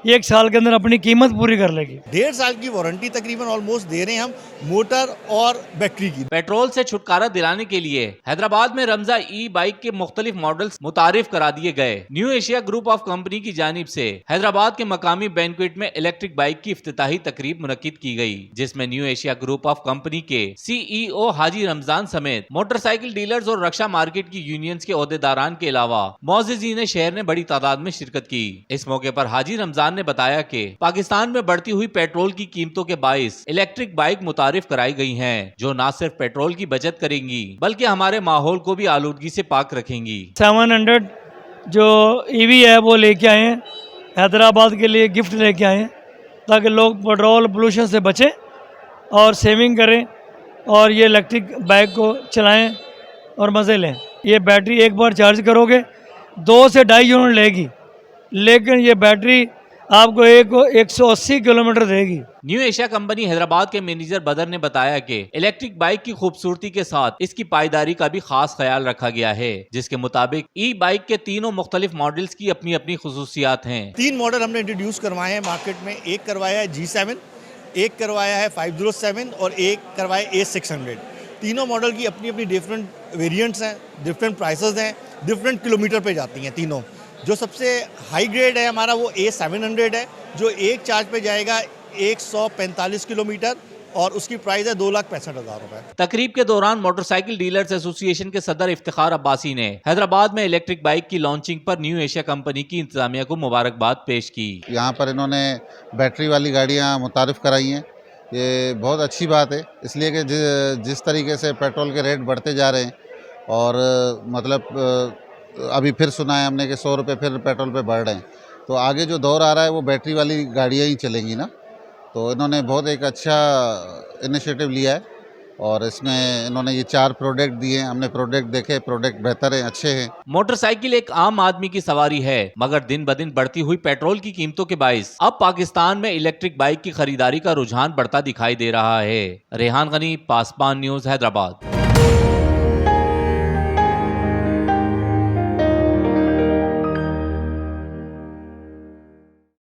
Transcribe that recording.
1 साल के अंदर अपनी कीमत पूरी कर लेगी। 1.5 साल की वारंटी तकरीबन ऑलमोस्ट दे रहे हैं हम मोटर और बैटरी की। पेट्रोल से छुटकारा दिलाने के लिए हैदराबाद में रमजा ई बाइक के मुख्तलिफ मॉडल्स मुतारिफ करा दिए गए। New Asia group of company की जानिब से हैदराबाद के मकामी बैंक्वेट में इलेक्ट्रिक बाइक की इफ्तिताही तकरीब मुनक्किद की गई, जिसमें new Asia group of company के CEO हाजी रमजान समेत मोटरसाइकिल डीलर्स और रक्षा मार्केट की यूनियंस के ओहदेदारान के अलावा मोअज़्ज़िज़ीन शहर ने बड़ी तादाद में शिरकत की। इस मौके पर हाजी रमजान ने बताया कि पाकिस्तान में बढ़ती हुई पेट्रोल की कीमतों के बाइस इलेक्ट्रिक बाइक मुतारिफ कराई गई हैं, जो न सिर्फ पेट्रोल की बचत करेंगी बल्कि हमारे माहौल को भी आलूदगी से पाक रखेंगी। 700 जो EV है वो लेके आए हैं, हैदराबाद के लिए गिफ्ट लेके आए हैं, ताकि लोग पेट्रोल पोल्यूशन से बचें और सेविंग करें और ये इलेक्ट्रिक बाइक को चलाएं और मज़े लें। ये बैटरी एक बार चार्ज करोगे 2 से 2.5 यूनिट लेगी, लेकिन ये बैटरी आपको 180 किलोमीटर देगी। न्यू एशिया कंपनी हैदराबाद के मैनेजर बदर ने बताया कि इलेक्ट्रिक बाइक की खूबसूरती के साथ इसकी पायदारी का भी खास ख्याल रखा गया है, जिसके मुताबिक ई बाइक के तीनों मुख्तलिफ मॉडल्स की अपनी अपनी खुसूसियात हैं। 3 मॉडल हमने इंट्रोड्यूस करवाए हैं मार्केट में। एक करवाया है G7, एक करवाया है 507 और एक करवाया A600। तीनों मॉडल की अपनी अपनी डिफरेंट वेरिएंट्स हैं, डिफरेंट प्राइसेस हैं, डिफरेंट किलोमीटर पे जाती हैं तीनों। जो सबसे हाई ग्रेड है हमारा वो A700 है, जो एक चार्ज पे जाएगा 145 किलोमीटर और उसकी प्राइस है 2,65,000 रुपए। तकरीब के दौरान मोटरसाइकिल डीलर्स एसोसिएशन के सदर इफ्तिखार अब्बासी ने हैदराबाद में इलेक्ट्रिक बाइक की लॉन्चिंग पर न्यू एशिया कंपनी की इंतजामिया को मुबारकबाद पेश की। यहाँ पर इन्होंने बैटरी वाली गाड़ियाँ मुतारिफ कराई हैं, ये बहुत अच्छी बात है, इसलिए कि जिस तरीके से पेट्रोल के रेट बढ़ते जा रहे हैं और मतलब अभी फिर सुना है हमने कि 100 रुपये फिर पेट्रोल पे बढ़ रहे हैं, तो आगे जो दौर आ रहा है वो बैटरी वाली गाड़ियाँ ही चलेंगी ना। तो इन्होंने बहुत एक अच्छा इनिशिएटिव लिया है और इसमें इन्होंने ये 4 प्रोडक्ट दिए हैं। हमने प्रोडक्ट देखे, प्रोडक्ट बेहतर हैं, अच्छे हैं। मोटरसाइकिल एक आम आदमी की सवारी है, मगर दिन ब दिन बढ़ती हुई पेट्रोल की कीमतों के बाइस अब पाकिस्तान में इलेक्ट्रिक बाइक की खरीदारी का रुझान बढ़ता दिखाई दे रहा है। रेहान गनी, पासबान न्यूज़, हैदराबाद।